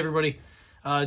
everybody,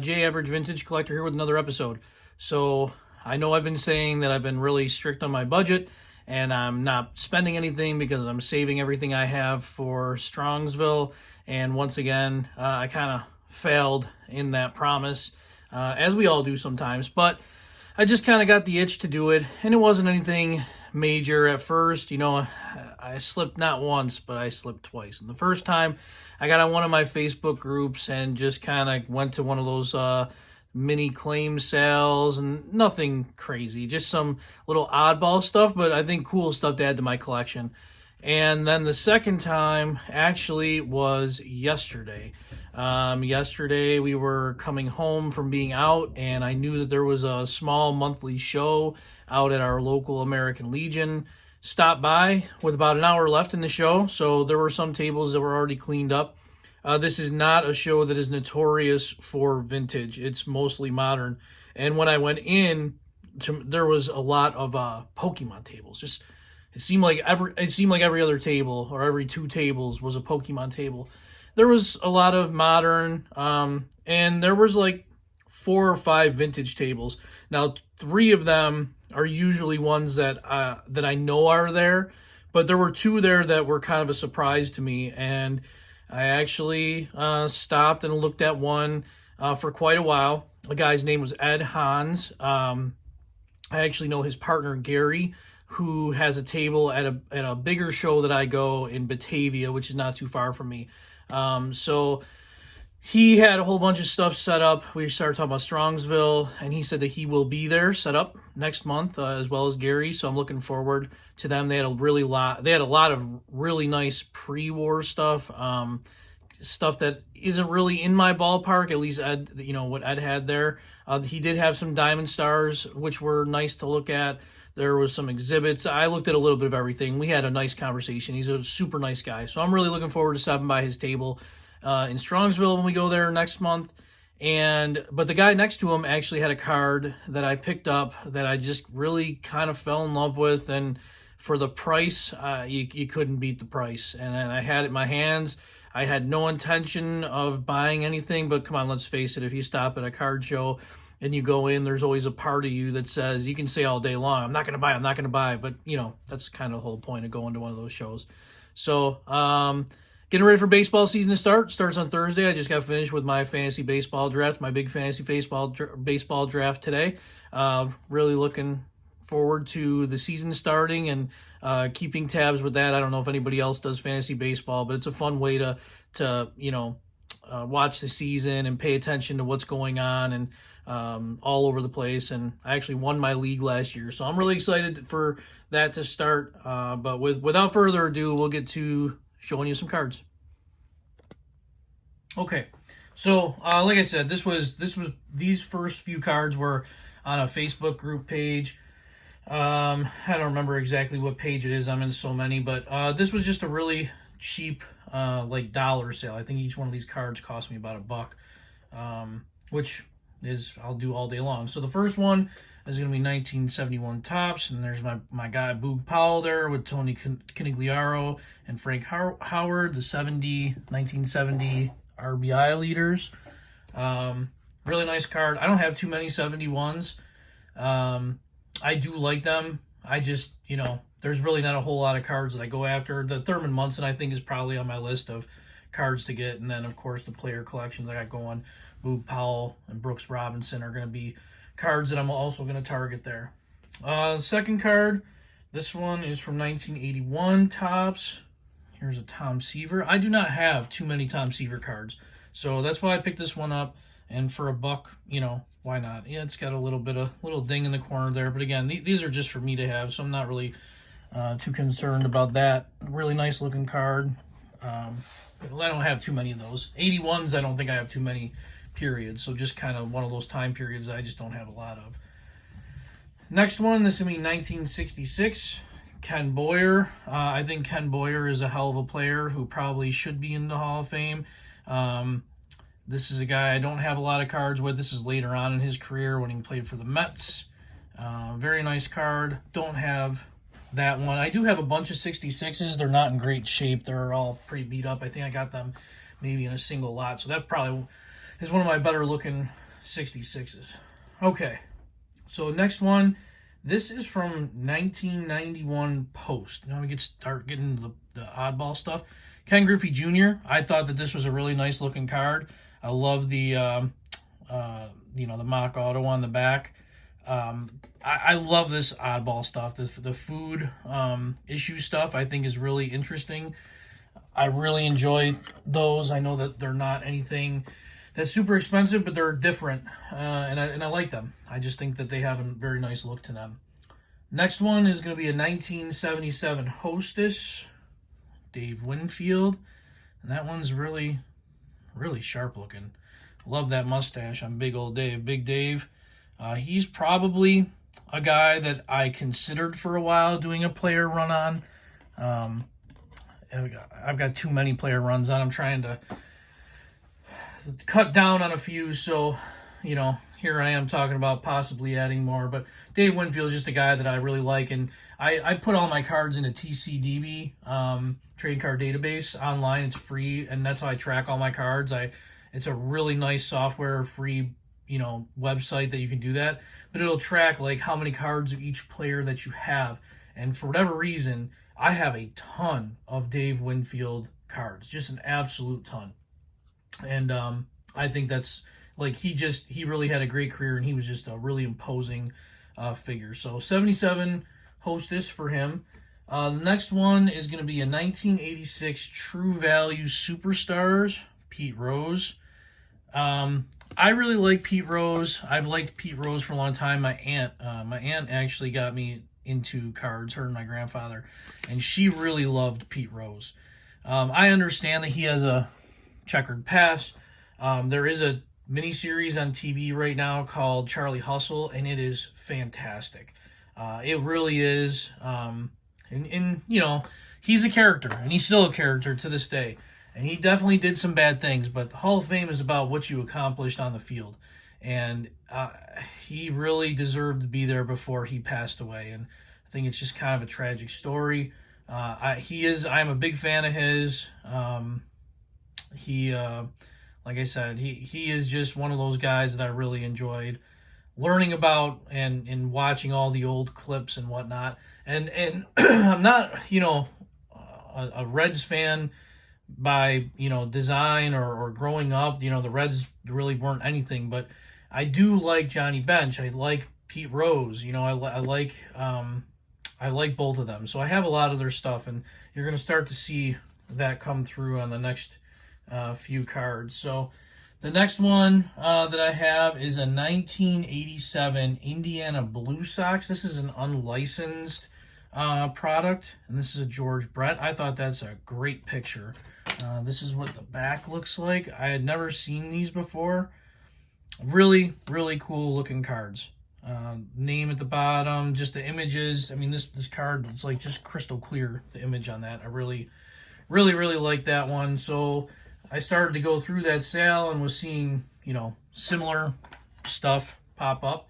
Jay Average Vintage Collector here with another episode. So I know I've been saying that I've been really strict on my budget and I'm not spending anything because I'm saving everything I have for Strongsville. And once again, I kind of failed in that promise, as we all do sometimes. But I just kind of got the itch to do it, and it wasn't anything major at first. You know, I slipped not once, but I slipped twice. And the first time, I got on one of my Facebook groups and just kind of went to one of those mini claim sales, and nothing crazy, just some little oddball stuff, but I think cool stuff to add to my collection. And then the second time actually was yesterday. Yesterday we were coming home from being out, and I knew that there was a small monthly show out at our local American Legion. Stopped by with about an hour left in the show, so there were some tables that were already cleaned up. This is not a show that is notorious for vintage. It's mostly modern. And when I went in, there was a lot of Pokemon tables. Just it seemed like every other table or every two tables was a Pokemon table. There was a lot of modern, and there was like 4 or 5 vintage tables. Now, 3 of them are usually ones that I know are there, but there were 2 there that were kind of a surprise to me, and I actually stopped and looked at one for quite a while. The guy's name was Ed Hans. I actually know his partner Gary, who has a table at a bigger show that I go in Batavia, which is not too far from me. So he had a whole bunch of stuff set up. We started talking about Strongsville, and he said that he will be there set up next month, as well as Gary. So I'm looking forward to them. They had a lot of really nice pre-war stuff, stuff that isn't really in my ballpark. At least Ed, what Ed had there. He did have some Diamond Stars, which were nice to look at. There was some exhibits. I looked at a little bit of everything. We had a nice conversation. He's a super nice guy. So I'm really looking forward to stopping by his table in Strongsville when we go there next month. But the guy next to him actually had a card that I picked up that I just really kind of fell in love with. And for the price, you couldn't beat the price. And I had it in my hands. I had no intention of buying anything, but come on, let's face it. If you stop at a card show and you go in, there's always a part of you that says, you can say all day long, I'm not going to buy. But, that's kind of the whole point of going to one of those shows. So, getting ready for baseball season to start. Starts on Thursday. I just got finished with my fantasy baseball draft, my big fantasy baseball draft today. Really looking forward to the season starting and keeping tabs with that. I don't know if anybody else does fantasy baseball, but it's a fun way to watch the season and pay attention to what's going on and all over the place. And I actually won my league last year, so I'm really excited for that to start. But without further ado, we'll get to showing you some cards. Okay, so like I said, these first few cards were on a Facebook group page. I don't remember exactly what page it is. I'm in so many, but this was just a really cheap like dollar sale. I think each one of these cards cost me about $1, which is I'll do all day long. So the first one is going to be 1971 Topps, and there's my guy Boog Powell there with Tony Canigliaro and Frank Howard, the 1970 RBI leaders. Really nice card. I don't have too many 71s. I do like them. I just, there's really not a whole lot of cards that I go after. The Thurman Munson, I think, is probably on my list of cards to get. And then, of course, the player collections I got going, Boog Powell and Brooks Robinson are going to be cards that I'm also going to target there. Second card, this one is from 1981 Topps. Here's a Tom Seaver. I do not have too many Tom Seaver cards, so that's why I picked this one up. And for $1, why not? Yeah, it's got a little ding in the corner there, but again, these are just for me to have, so I'm not really too concerned about that. Really nice looking card. I don't have too many of those. 81s, I don't think I have too many, period. So just kind of one of those time periods I just don't have a lot of. Next one, this is going to be 1966, Ken Boyer. I think Ken Boyer is a hell of a player who probably should be in the Hall of Fame. This is a guy I don't have a lot of cards with. This is later on in his career when he played for the Mets. Very nice card. Don't have that one. I do have a bunch of 66s. They're not in great shape. They're all pretty beat up. I think I got them maybe in a single lot. So that probably is one of my better looking 66s. Okay, so next one, this is from 1991 Post. Now we start getting into the oddball stuff. Ken Griffey Jr. I thought that this was a really nice looking card. I love the the mock auto on the back. I love this oddball stuff. The food issue stuff I think is really interesting. I really enjoy those. I know that they're not anything that's super expensive, but they're different, and I like them. I just think that they have a very nice look to them. Next one is going to be a 1977 Hostess, Dave Winfield, and that one's really, really sharp looking. Love that mustache on Big Old Dave. Big Dave. He's probably a guy that I considered for a while doing a player run on. I've got too many player runs on. I'm trying to cut down on a few, so here I am talking about possibly adding more. But Dave Winfield's just a guy that I really like, and I put all my cards in a TCDB trading card database online. It's free, and that's how I track all my cards. It's a really nice software, free website that you can do that, but it'll track like how many cards of each player that you have. And for whatever reason, I have a ton of Dave Winfield cards, just an absolute ton. And I think that's like he really had a great career, and he was just a really imposing figure. So 77 Hostess for him. The next one is going to be a 1986 True Value Superstars, Pete Rose. I really like Pete Rose. I've liked Pete Rose for a long time. My aunt actually got me into cards, her and my grandfather, and she really loved Pete Rose. I understand that he has a checkered past. There is a miniseries on TV right now called Charlie Hustle, and it is fantastic. It really is. And he's a character, and he's still a character to this day. And he definitely did some bad things, but the Hall of Fame is about what you accomplished on the field. And he really deserved to be there before he passed away. And I think it's just kind of a tragic story. I'm a big fan of his. Like I said, he is just one of those guys that I really enjoyed learning about and watching all the old clips and whatnot. And I'm not, a Reds fan by design or growing up. The Reds really weren't anything, but I do like Johnny Bench. I like Pete Rose. I like both of them. So I have a lot of their stuff, and you're going to start to see that come through on the next few cards. So the next one that I have is a 1987 Indiana Blue Sox. This is an unlicensed product, and this is a George Brett. I thought that's a great picture. This is what the back looks like. I had never seen these before. Really, really cool looking cards. Name at the bottom, just the images. I mean, this card, it's like just crystal clear, the image on that. I really, really, really like that one. So I started to go through that sale and was seeing, similar stuff pop up.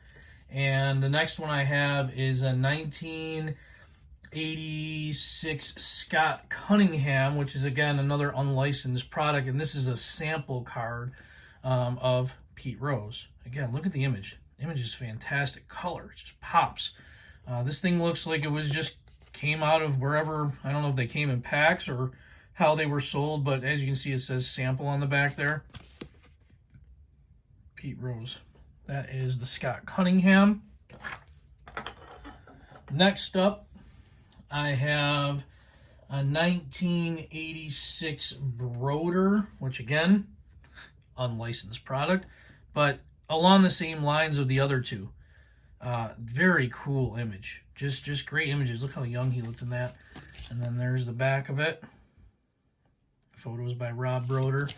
And the next one I have is a 1986 Scott Cunningham, which is, again, another unlicensed product. And this is a sample card of Pete Rose. Again, look at the image. The image is fantastic. Color, it just pops. This thing looks like it was just came out of wherever. I don't know if they came in packs or how they were sold, but as you can see, it says sample on the back there. Pete Rose. That is the Scott Cunningham. Next up, I have a 1986 Broder, which again, unlicensed product, but along the same lines of the other two. Very cool image. Just great images. Look how young he looked in that. And then there's the back of it. Photos by Rob Broder.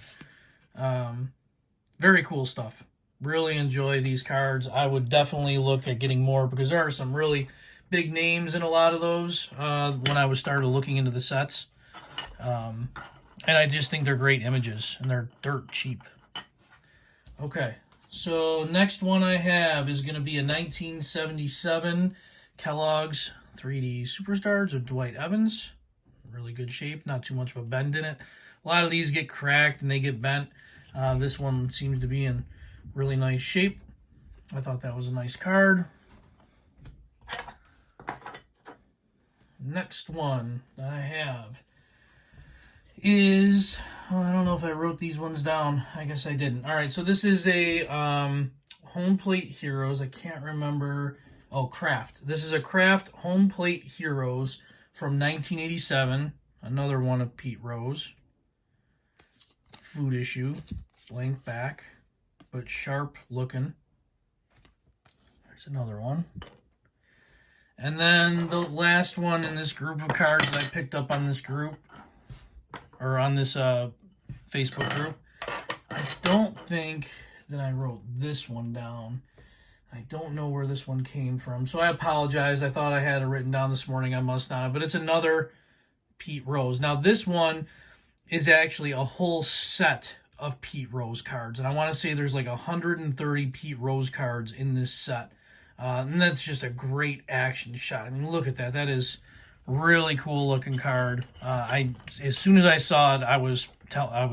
Very cool stuff. Really enjoy these cards. I would definitely look at getting more because there are some really big names in a lot of those when I started looking into the sets. And I just think they're great images, and they're dirt cheap. Okay, so next one I have is going to be a 1977 Kellogg's 3D Superstars of Dwight Evans. Really good shape, not too much of a bend in it. A lot of these get cracked and they get bent. This one seems to be in really nice shape. I thought that was a nice card. Next one that I have is, oh, I don't know if I wrote these ones down. I guess I didn't. All right, so this is a Home Plate Heroes. I can't remember. Oh, Kraft. This is a Kraft Home Plate Heroes from 1987. Another one of Pete Rose. Food issue. Blank back, but sharp looking. There's another one. And then the last one in this group of cards that I picked up on this group, or on this Facebook group. I don't think that I wrote this one down. I don't know where this one came from, so I apologize. I thought I had it written down this morning. I must not have, but it's another Pete Rose. Now, this one is actually a whole set of Pete Rose cards, and I want to say there's like 130 Pete Rose cards in this set. And that's just a great action shot. I mean, look at that. That is really cool looking card. As soon as I saw it, I was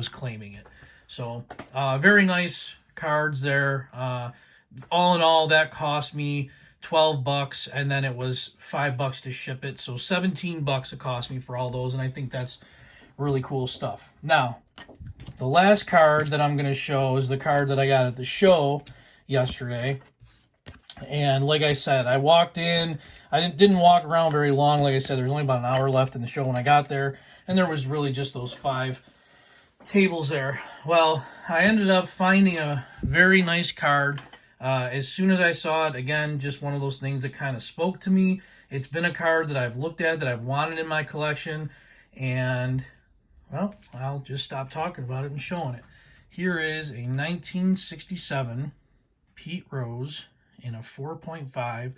claiming it. So very nice cards there. All in all, that cost me $12, and then it was $5 to ship it. So $17 it cost me for all those, and I think that's really cool stuff. Now, the last card that I'm going to show is the card that I got at the show yesterday. And like I said, I walked in. I didn't walk around very long. Like I said, there was only about an hour left in the show when I got there. And there was really just those 5 tables there. Well, I ended up finding a very nice card. As soon as I saw it, again, just one of those things that kind of spoke to me. It's been a card that I've looked at, that I've wanted in my collection. And, well, I'll just stop talking about it and showing it. Here is a 1967 Pete Rose in a 4.5.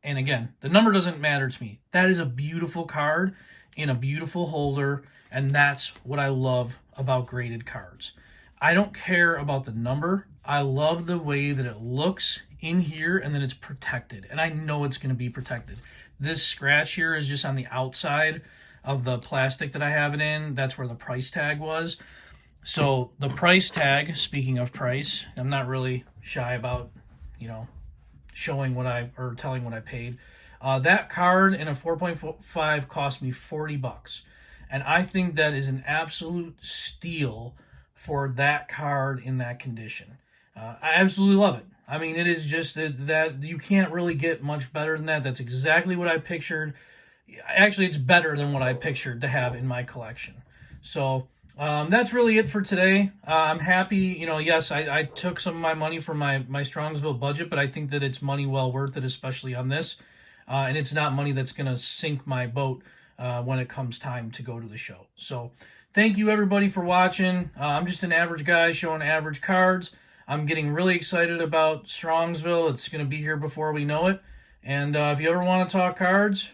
And again, the number doesn't matter to me. That is a beautiful card in a beautiful holder, and that's what I love about graded cards. I don't care about the number. I love the way that it looks in here and then it's protected. And I know it's going to be protected. This scratch here is just on the outside of the plastic that I have it in. That's where the price tag was. So the price tag, speaking of price, I'm not really shy about, showing or telling what I paid. That card in a 4.5 cost me $40. And I think that is an absolute steal for that card in that condition. I absolutely love it. I mean, it is just that you can't really get much better than that. That's exactly what I pictured. Actually, it's better than what I pictured to have in my collection. So that's really it for today. I'm happy. Yes, I took some of my money from my Strongsville budget, but I think that it's money well worth it, especially on this. And it's not money that's going to sink my boat when it comes time to go to the show. So thank you, everybody, for watching. I'm just an average guy showing average cards. I'm getting really excited about Strongsville. It's going to be here before we know it. And if you ever want to talk cards,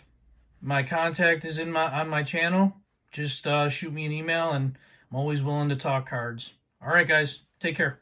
my contact is on my channel. Just shoot me an email, and I'm always willing to talk cards. All right, guys. Take care.